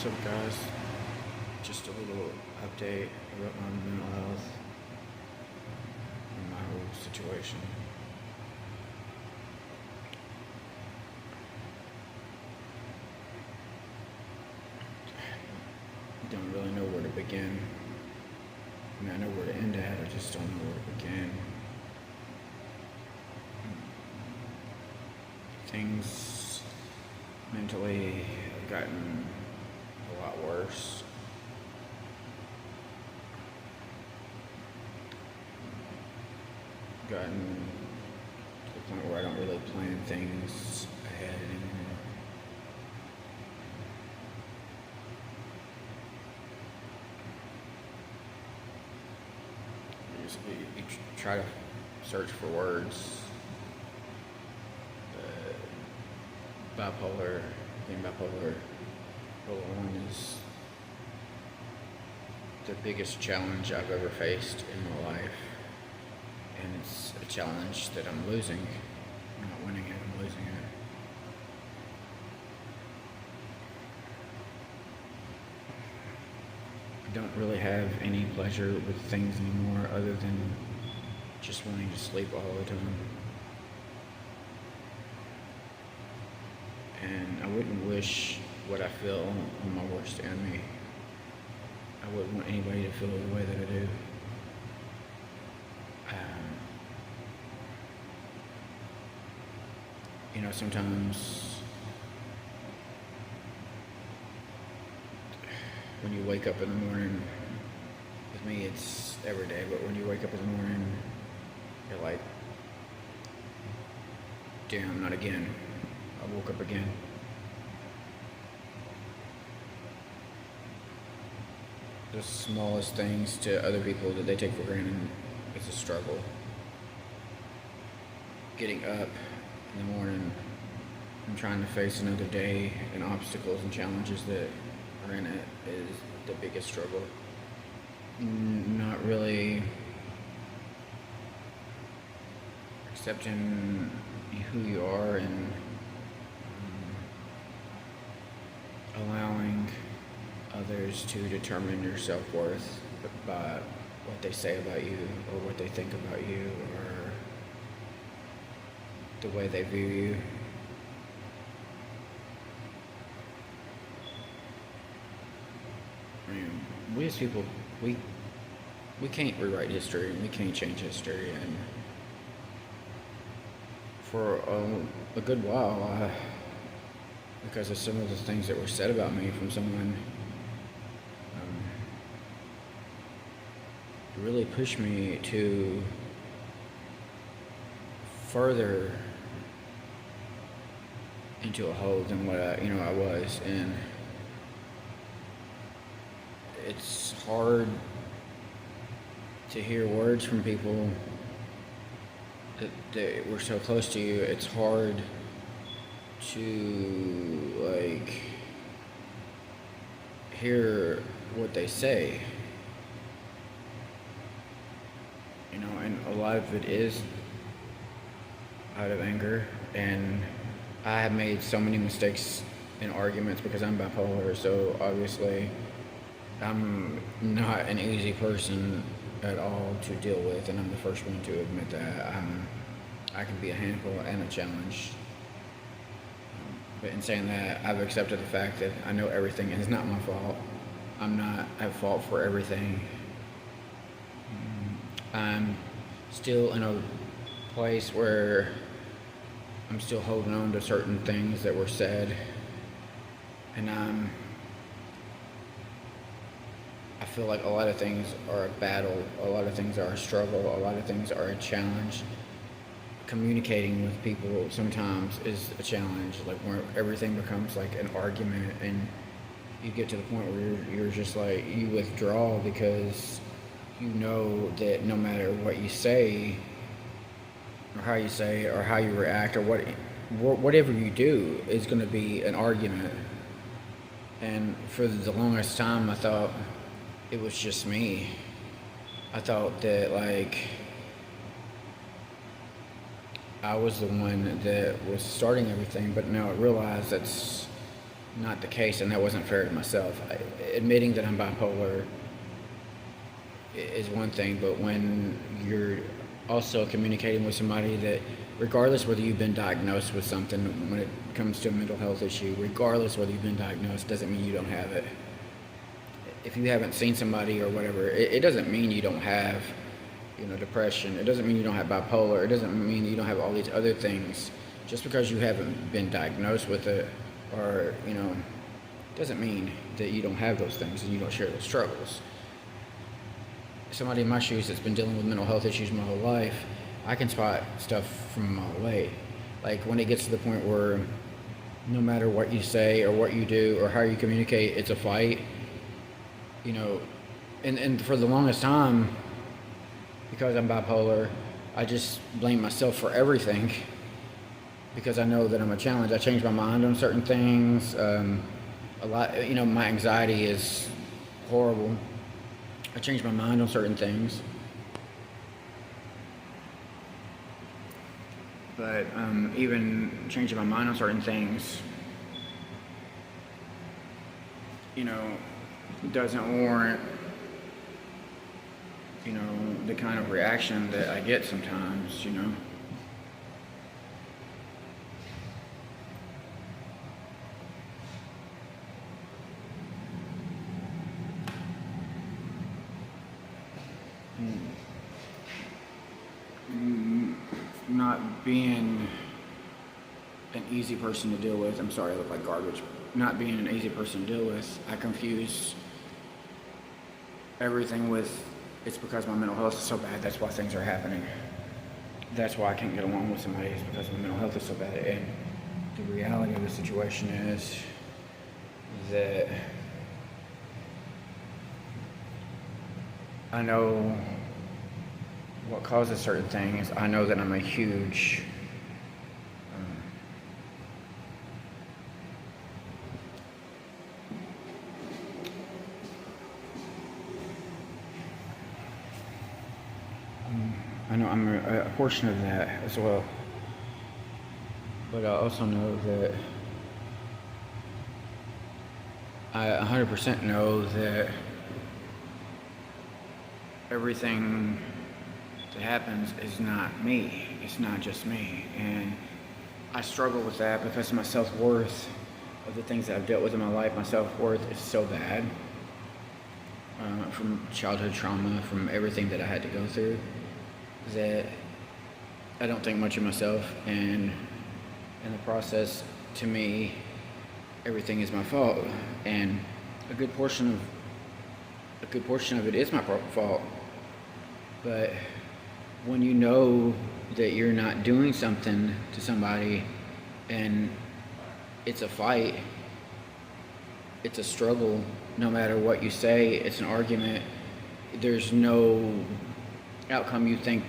What's up, guys? Just a little update about my mental health and my whole situation. I don't really know where to begin. I mean, I know where to end at, I just don't know where to begin. Things mentally have gotten a lot worse. Gotten to the point where I don't really plan things ahead anymore. You try to search for words. Being bipolar is the biggest challenge I've ever faced in my life. And it's a challenge that I'm losing. I'm not winning it, I'm losing it. I don't really have any pleasure with things anymore other than just wanting to sleep all the time. And I wouldn't wish what I feel on my worst enemy. I wouldn't want anybody to feel the way that I do. Sometimes when you wake up in the morning, with me it's every day, but when you wake up in the morning, you're like, damn, not again. I woke up again. The smallest things to other people that they take for granted is a struggle. Getting up in the morning and trying to face another day and obstacles and challenges that are in it is the biggest struggle. Not really accepting who you are and allowing others to determine your self-worth by what they say about you or what they think about you or the way they view you. I mean, we as people, we can't rewrite history and we can't change history, and for a good while, because of some of the things that were said about me from someone, it really pushed me to further into a hole than what I was, and it's hard to hear words from people that were so close to you. It's hard to hear what they say, and a lot of it is out of anger, and I have made so many mistakes in arguments because I'm bipolar, so obviously I'm not an easy person at all to deal with, and I'm the first one to admit that. I can be a handful and a challenge. But in saying that, I've accepted the fact that I know everything and it's not my fault. I'm not at fault for everything. I'm still in a place where I'm still holding on to certain things that were said, and I feel like a lot of things are a battle, a lot of things are a struggle, a lot of things are a challenge. Communicating with people sometimes is a challenge, like where everything becomes like an argument, and you get to the point where you're just like, you withdraw because you know that no matter what you say or how you say or how you react or whatever you do is going to be an argument. And for the longest time I thought it was just me. I thought that I was the one that was starting everything, but now I realize that's not the case, and that wasn't fair to myself. Admitting that I'm bipolar is one thing, but when you're also communicating with somebody that, regardless whether you've been diagnosed with something, when it comes to a mental health issue, regardless whether you've been diagnosed, doesn't mean you don't have it. If you haven't seen somebody or whatever, it doesn't mean you don't have, depression. It doesn't mean you don't have bipolar. It doesn't mean you don't have all these other things. Just because you haven't been diagnosed with it, or doesn't mean that you don't have those things and you don't share those struggles. Somebody in my shoes that's been dealing with mental health issues my whole life, I can spot stuff from a mile away. Like when it gets to the point where no matter what you say or what you do or how you communicate, it's a fight. And for the longest time, because I'm bipolar, I just blame myself for everything because I know that I'm a challenge. I change my mind on certain things. A lot, my anxiety is horrible. I change my mind on certain things. But even changing my mind on certain things, doesn't warrant, the kind of reaction that I get sometimes, Not being an easy person to deal with. I'm sorry, I look like garbage. Not being an easy person to deal with. I confuse everything with, it's because my mental health is so bad, that's why things are happening. That's why I can't get along with somebody, is because my mental health is so bad. And the reality of the situation is that I know what causes certain things. I know that I'm a huge I know I'm a portion of that as well, but I also know that I 100% know that everything that happens is not me. It's not just me. And I struggle with that because my self-worth of the things that I've dealt with in my life, my self-worth is so bad. From childhood trauma, from everything that I had to go through, that I don't think much of myself, and in the process, to me, everything is my fault, and a good portion of it is my fault. But when you know that you're not doing something to somebody, and it's a fight, it's a struggle, no matter what you say, it's an argument, there's no outcome you think,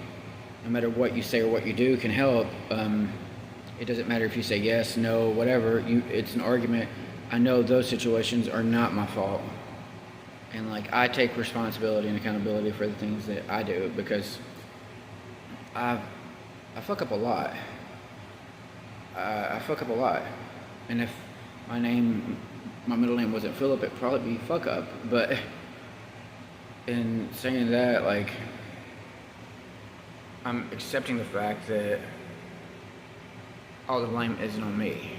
no matter what you say or what you do, can help. It doesn't matter if you say yes, no, whatever, it's an argument. I know those situations are not my fault. And I take responsibility and accountability for the things that I do, because I fuck up a lot. I fuck up a lot. And if my middle name wasn't Philip, it'd probably be fuck up. But in saying that, I'm accepting the fact that all the blame isn't on me,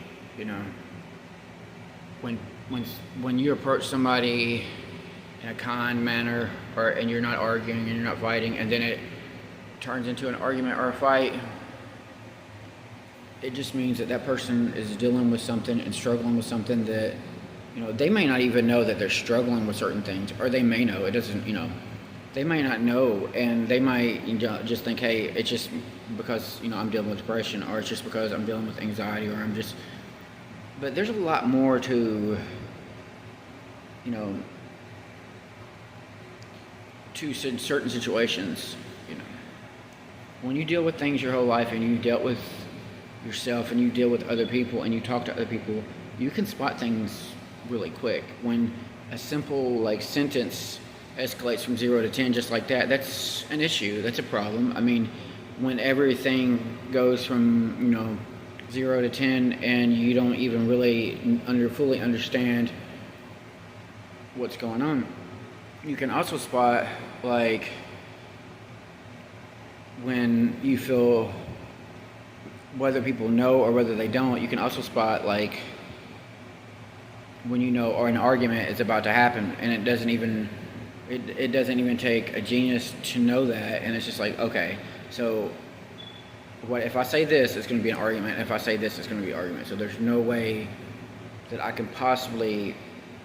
When you approach somebody in a kind manner, and you're not arguing and you're not fighting, and then it turns into an argument or a fight, it just means that person is dealing with something and struggling with something that, they may not even know that they're struggling with certain things, or they may know. It doesn't, they may not know, and they might just think, hey, it's just because, I'm dealing with depression, or it's just because I'm dealing with anxiety, or but there's a lot more to, to certain situations, When you deal with things your whole life, and you dealt with yourself, and you deal with other people, and you talk to other people, you can spot things really quick. When a simple sentence escalates from 0 to 10 just like that, that's an issue, that's a problem. I mean, when everything goes from 0 to 10 and you don't even really fully understand what's going on. You can also spot, like, when you feel, whether people know or whether they don't, you can also spot, like, when you know, or an argument is about to happen, and it doesn't even take a genius to know that, and it's just like, okay, so what if I say this, it's going to be an argument. If I say this, it's going to be an argument. So there's no way that I can possibly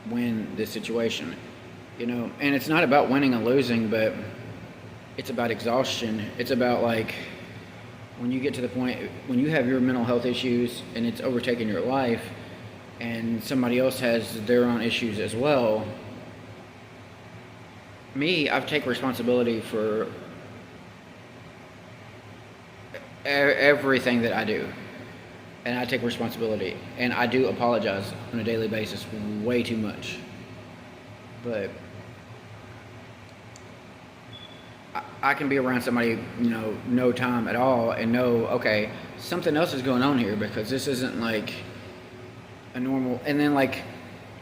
win this situation, And it's not about winning and losing, but it's about exhaustion. It's about, like, when you get to the point when you have your mental health issues and it's overtaken your life, and somebody else has their own issues as well. I've taken responsibility for everything that I do, and I take responsibility, and I do apologize on a daily basis way too much, but I can be around somebody, no time at all, and know, okay, something else is going on here, because this isn't like a normal. And then, like,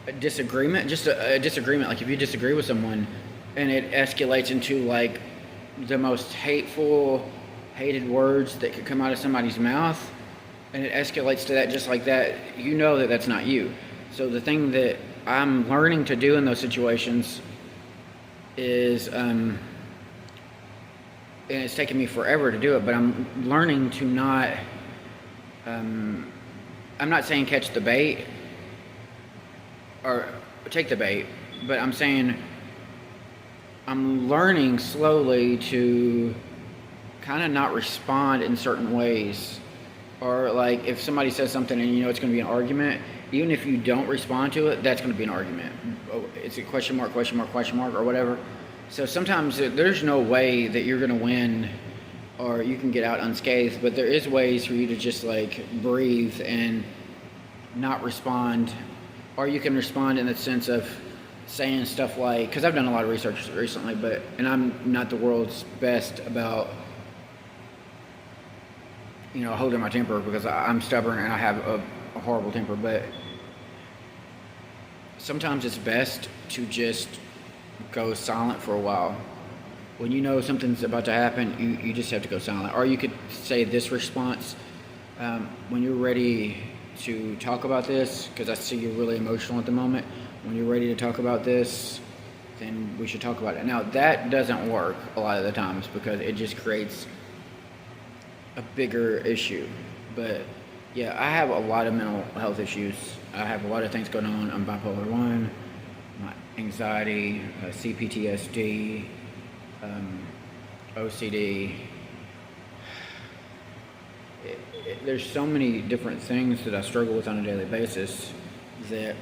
a disagreement, just a disagreement, like if you disagree with someone and it escalates into, like, the most hated words that could come out of somebody's mouth, and it escalates to that just like that, that's not you. So the thing that I'm learning to do in those situations is, and it's taken me forever to do it, but I'm learning to not, I'm not saying catch the bait or take the bait, but I'm saying I'm learning slowly to kind of not respond in certain ways. Or, like, if somebody says something and it's going to be an argument, even if you don't respond to it, that's going to be an argument. It's a question mark, or whatever. So sometimes there's no way that you're going to win or you can get out unscathed, but there is ways for you to just, like, breathe and not respond. Or you can respond in the sense of saying stuff like, because I've done a lot of research recently, and I'm not the world's best about, holding my temper, because I'm stubborn and I have a horrible temper, but sometimes it's best to just go silent for a while. When you know something's about to happen, you just have to go silent. Or you could say this response, when you're ready to talk about this, because I see you're really emotional at the moment, when you're ready to talk about this, then we should talk about it. Now, that doesn't work a lot of the times, because it just creates a bigger issue. But yeah, I have a lot of mental health issues. I have a lot of things going on. I'm bipolar 1, my anxiety, CPTSD, OCD. There's so many different things that I struggle with on a daily basis that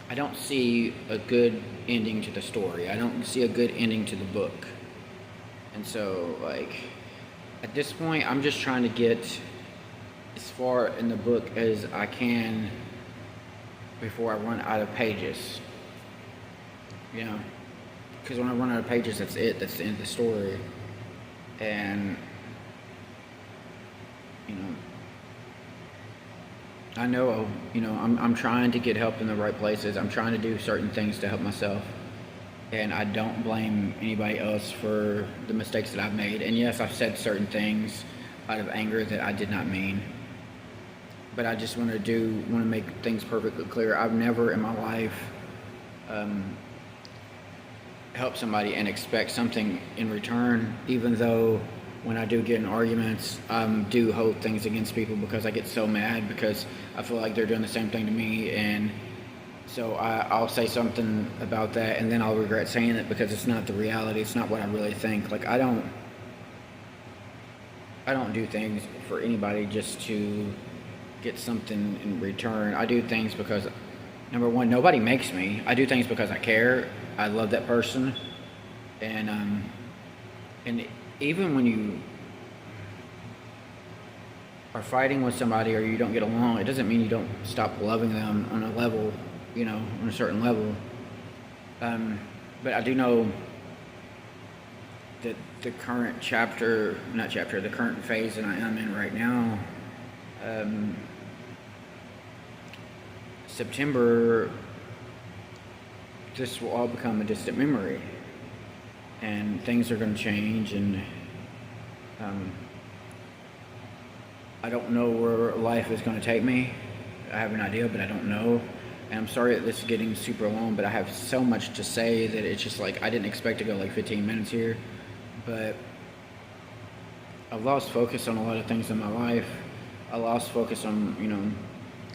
I don't see a good ending to the story. I don't see a good ending to the book. And so, like, at this point, I'm just trying to get as far in the book as I can before I run out of pages. Because when I run out of pages, that's it. That's the end of the story. And, I know, I'm trying to get help in the right places. I'm trying to do certain things to help myself. And I don't blame anybody else for the mistakes that I've made. And yes, I've said certain things out of anger that I did not mean. But I just want to make things perfectly clear. I've never in my life helped somebody and expect something in return, even though when I do get in arguments, I do hold things against people because I get so mad because I feel like they're doing the same thing to me, and so I'll say something about that, and then I'll regret saying it because it's not the reality. It's not what I really think. Like, I don't do things for anybody just to get something in return. I do things because, number one, nobody makes me. I do things because I care. I love that person, and even when you are fighting with somebody or you don't get along, it doesn't mean you don't stop loving them on a level, on a certain level. But I do know that the current phase that I am in right now, um, September, this will all become a distant memory, and things are going to change, and um, I don't know where life is going to take me. I have an idea, but I don't know. And I'm sorry that this is getting super long, but I have so much to say that it's just like I didn't expect to go like 15 minutes here. But I've lost focus on a lot of things in my life. I lost focus on,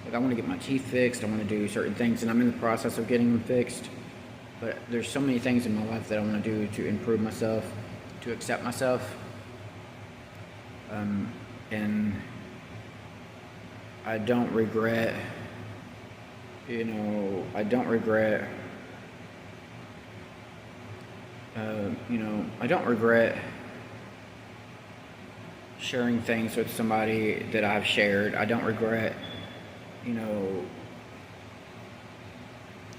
like I want to get my teeth fixed. I want to do certain things, and I'm in the process of getting them fixed. But there's so many things in my life that I want to do to improve myself, to accept myself. And I don't regret, I don't regret, I don't regret sharing things with somebody that I've shared. I don't regret,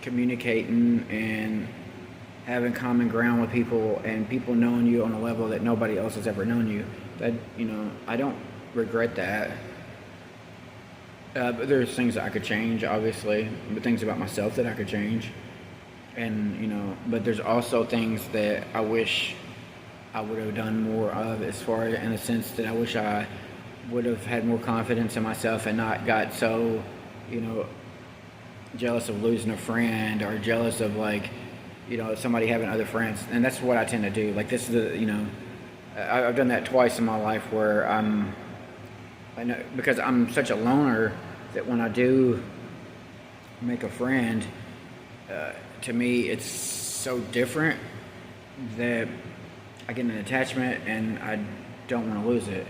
communicating and having common ground with people and people knowing you on a level that nobody else has ever known you. That, I don't regret that. But there's things that I could change, obviously, but things about myself that I could change. And, but there's also things that I wish I would have done more of, as far in the sense that I wish I would have had more confidence in myself and not got so, jealous of losing a friend, or jealous of somebody having other friends. And that's what I tend to do. Like, this is I've done that twice in my life where I know, because I'm such a loner, that when I do make a friend, to me it's so different that I get an attachment and I don't want to lose it.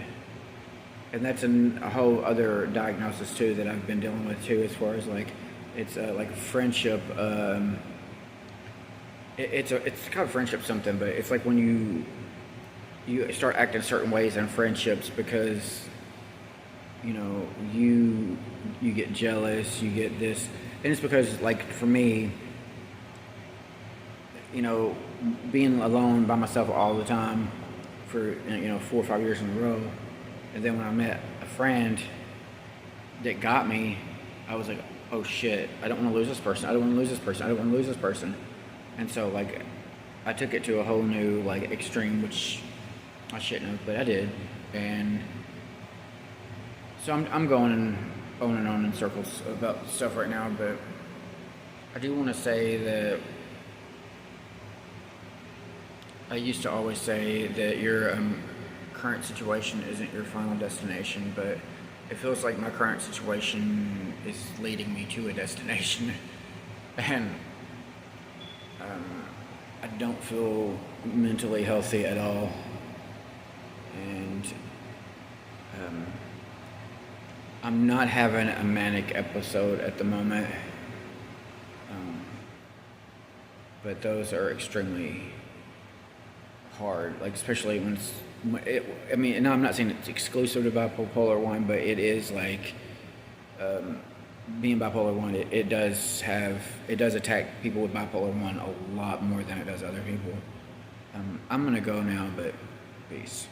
And that's a whole other diagnosis too that I've been dealing with too, as far as it's like friendship. It's kind of friendship something, but it's like when you start acting certain ways in friendships because you get jealous, you get this, and it's because, like, for me, being alone by myself all the time for 4 or 5 years in a row, and then when I met a friend that got me, I was like, oh shit, I don't want to lose this person, I don't want to lose this person, I don't want to lose this person. And so, like, I took it to a whole new, extreme, which I shouldn't have, but I did. And so I'm going on and on in circles about stuff right now, but I do want to say that I used to always say that your current situation isn't your final destination, but it feels like my current situation is leading me to a destination. And I don't feel mentally healthy at all. And I'm not having a manic episode at the moment, but those are extremely hard, especially when and I'm not saying it's exclusive to bipolar 1, but it is being bipolar 1, it does attack people with bipolar 1 a lot more than it does other people. I'm gonna go now, but peace.